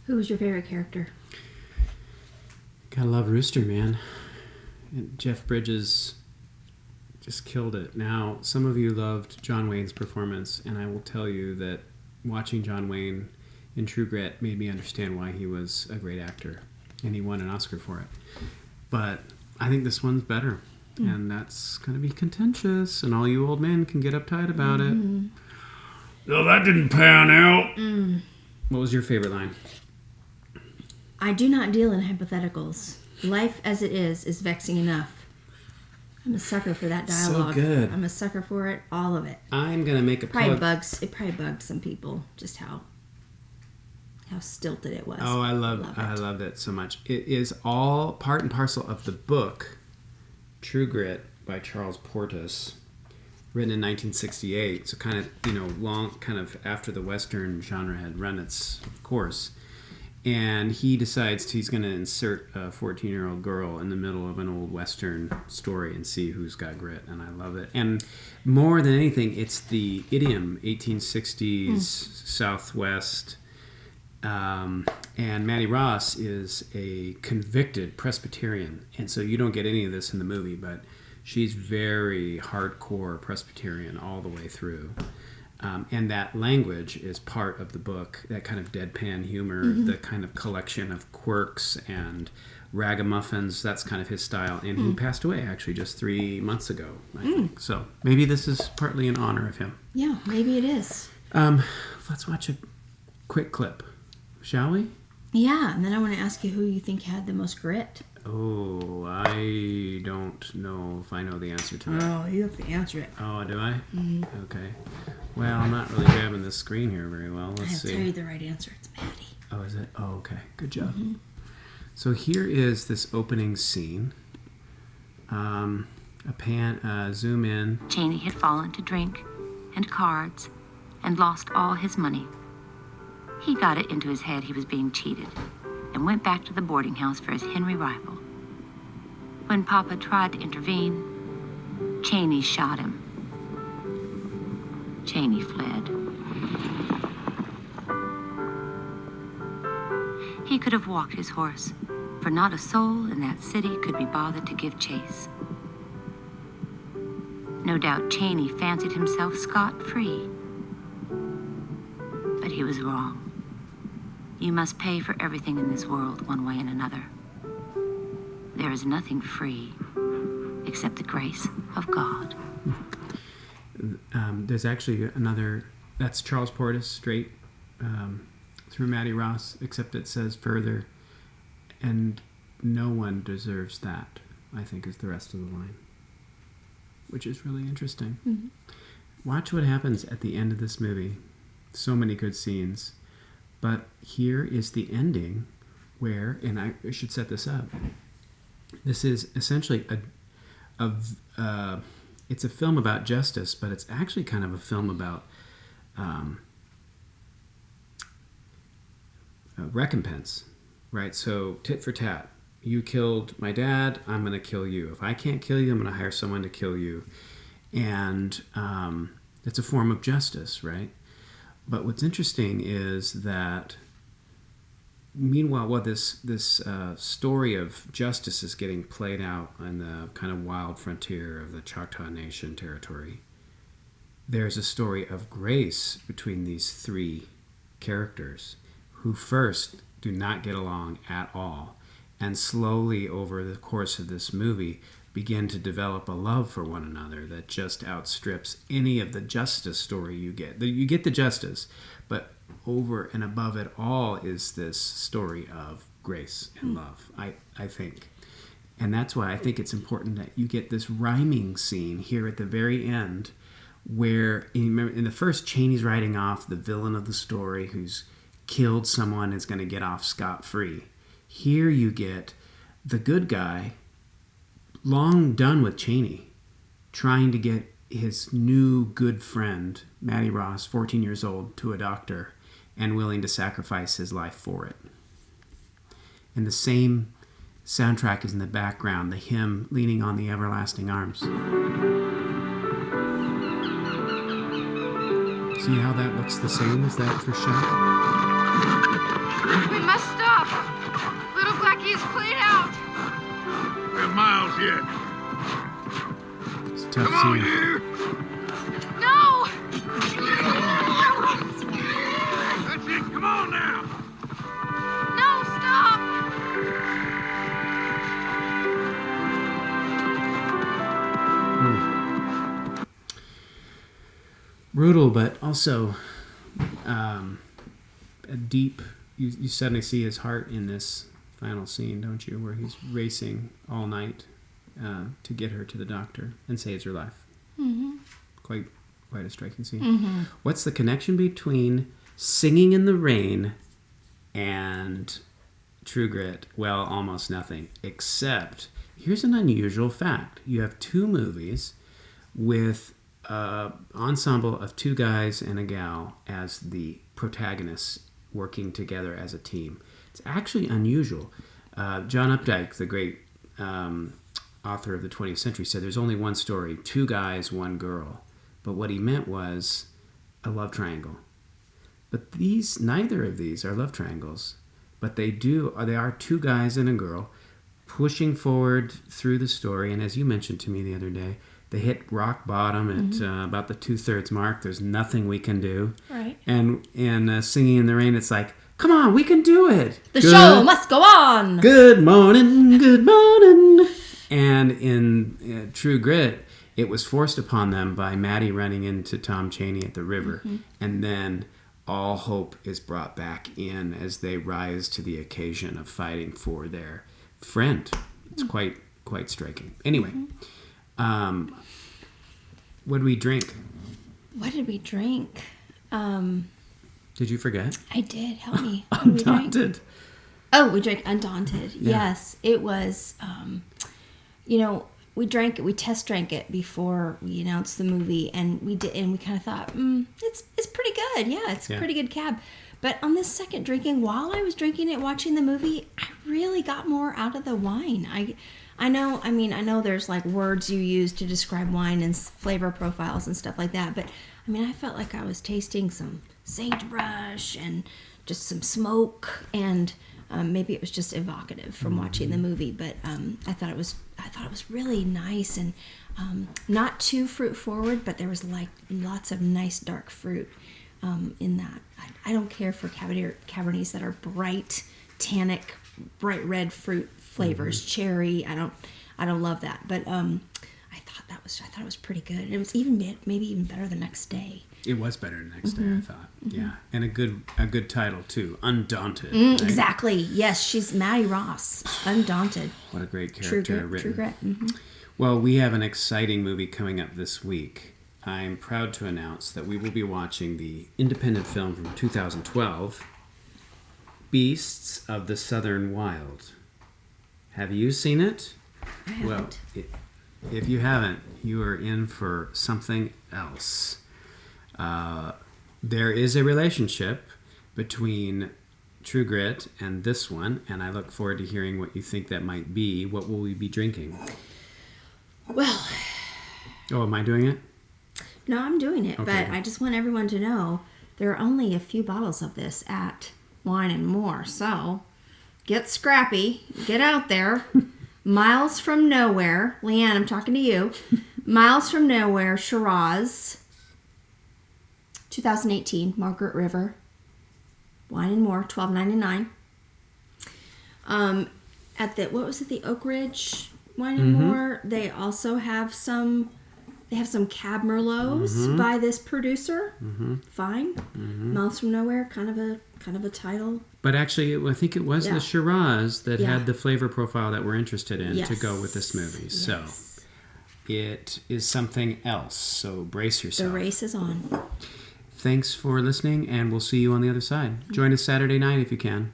Who was your favorite character? Gotta love Rooster, man. And Jeff Bridges just killed it. Now, some of you loved John Wayne's performance, and I will tell you that watching John Wayne in True Grit made me understand why he was a great actor, and he won an Oscar for it. But I think this one's better, and that's going to be contentious, and all you old men can get uptight about it. No, that didn't pan out. What was your favorite line? I do not deal in hypotheticals. Life as it is vexing enough. I'm a sucker for that dialogue. So good. I'm a sucker for it, all of it. I'm going to make a plug. It probably bugged some people, just how stilted it was. Oh, I loved it so much. It is all part and parcel of the book True Grit by Charles Portis, written in 1968. So kind of, long, kind of after the Western genre had run its course. And he decides he's going to insert a 14-year-old girl in the middle of an old Western story and see who's got grit. And I love it. And more than anything, it's the idiom, 1860s Southwest. And Maddie Ross is a convicted Presbyterian. And so you don't get any of this in the movie, but she's very hardcore Presbyterian all the way through. And that language is part of the book, that kind of deadpan humor, the kind of collection of quirks and ragamuffins. That's kind of his style. And he passed away, actually, just 3 months ago, I think. So maybe this is partly in honor of him. Yeah, maybe it is. Let's watch a quick clip, shall we? Yeah, and then I want to ask you who you think had the most grit. Oh, I don't know if I know the answer to that. Oh, you have to answer it. Oh, do I? Mm-hmm. Okay. Well, I'm not really grabbing this screen here very well. Let's see. I'll tell you the right answer. It's Maddie. Oh, is it? Oh, okay. Good job. Mm-hmm. So here is this opening scene. Zoom in. Cheney had fallen to drink and cards and lost all his money. He got it into his head he was being cheated and went back to the boarding house for his Henry rifle. When Papa tried to intervene, Cheney shot him. Cheney fled. He could have walked his horse, for not a soul in that city could be bothered to give chase. No doubt Cheney fancied himself scot-free. But he was wrong. You must pay for everything in this world one way and another. There is nothing free except the grace of God. There's actually another, that's Charles Portis straight through Maddie Ross, except it says further, and no one deserves that, I think is the rest of the line, which is really interesting. Mm-hmm. Watch what happens at the end of this movie. So many good scenes. But here is the ending where, and I should set this up, this is essentially it's a film about justice, but it's actually kind of a film about recompense, right? So tit for tat. You killed my dad, I'm going to kill you. If I can't kill you, I'm going to hire someone to kill you. And it's a form of justice, right? But what's interesting is that meanwhile, while this story of justice is getting played out on the kind of wild frontier of the Choctaw Nation territory, there's a story of grace between these three characters who first do not get along at all, and slowly over the course of this movie begin to develop a love for one another that just outstrips any of the justice story you get. You get the justice, but over and above it all is this story of grace and love, I think. And that's why I think it's important that you get this rhyming scene here at the very end where, in the first, Cheney's writing off the villain of the story who's killed someone is going to get off scot-free. Here you get the good guy, long done with Cheney, trying to get his new good friend, Maddie Ross, 14 years old, to a doctor and willing to sacrifice his life for it. And the same soundtrack is in the background, the hymn, Leaning on the Everlasting Arms. See how that looks the same as that for Shep? We must shit. It's a tough Come on, scene. you. No! That's it. Come on now. No, stop! Brutal, but also a deep. You suddenly see his heart in this final scene, don't you? Where he's racing all night to get her to the doctor and saves her life. Mm-hmm. Quite a striking scene. Mm-hmm. What's the connection between Singing in the Rain and True Grit? Well, almost nothing. Except, here's an unusual fact. You have two movies with an ensemble of two guys and a gal as the protagonists working together as a team. It's actually unusual. John Updike, the great author of the 20th century, said there's only one story, two guys, one girl. But what he meant was a love triangle. But neither of these are love triangles. But they are two guys and a girl pushing forward through the story. And as you mentioned to me the other day, they hit rock bottom at about the 2/3 mark. There's nothing we can do. Right. And Singing in the Rain, it's like, come on, we can do it. The show must go on. Good morning, good morning. And in True Grit, it was forced upon them by Maddie running into Tom Chaney at the river. Mm-hmm. And then all hope is brought back in as they rise to the occasion of fighting for their friend. It's quite striking. Anyway, what did we drink? What did we drink? Did you forget? I did. Help me. What did we drink? Undaunted. Oh, we drank Undaunted. Yeah. Yes, it was. We drank it. We test drank it before we announced the movie, and we did. And we kind of thought, it's pretty good. Yeah, it's a pretty good cab. But on this second drinking, while I was drinking it, watching the movie, I really got more out of the wine. I know there's like words you use to describe wine and flavor profiles and stuff like that. But I mean, I felt like I was tasting some sagebrush and just some smoke, and maybe it was just evocative from watching the movie. But I thought it was really nice and not too fruit forward, but there was like lots of nice dark fruit in that. I don't care for Cabernets that are bright, tannic, bright red fruit flavors, cherry. I don't love that, but I thought it was pretty good. It was maybe even better the next day. It was better the next day, I thought. Mm-hmm. Yeah, and a good title too, Undaunted. Right? Exactly. Yes, she's Maddie Ross, Undaunted. What a great character written. True Grit. Mm-hmm. Well, we have an exciting movie coming up this week. I'm proud to announce that we will be watching the independent film from 2012, Beasts of the Southern Wild. Have you seen it? I haven't. Well, if you haven't, you are in for something else. There is a relationship between True Grit and this one, and I look forward to hearing what you think that might be. What will we be drinking? Well. Oh, am I doing it? No, I'm doing it, Okay. but I just want everyone to know there are only a few bottles of this at Wine and More, so get scrappy, get out there. Miles from Nowhere, Leanne, I'm talking to you. Miles from Nowhere, Shiraz, 2018, Margaret River, Wine and More, $12.99. At the Oak Ridge Wine and More, they also have some. They have some Cab Merlots by this producer. Fine. Miles from Nowhere, kind of a title. But actually, I think it was the Shiraz that Yeah. had the flavor profile that we're interested in Yes. to go with this movie. So it is something else. So brace yourself. The race is on. Thanks for listening, and we'll see you on the other side. Join us Saturday night if you can.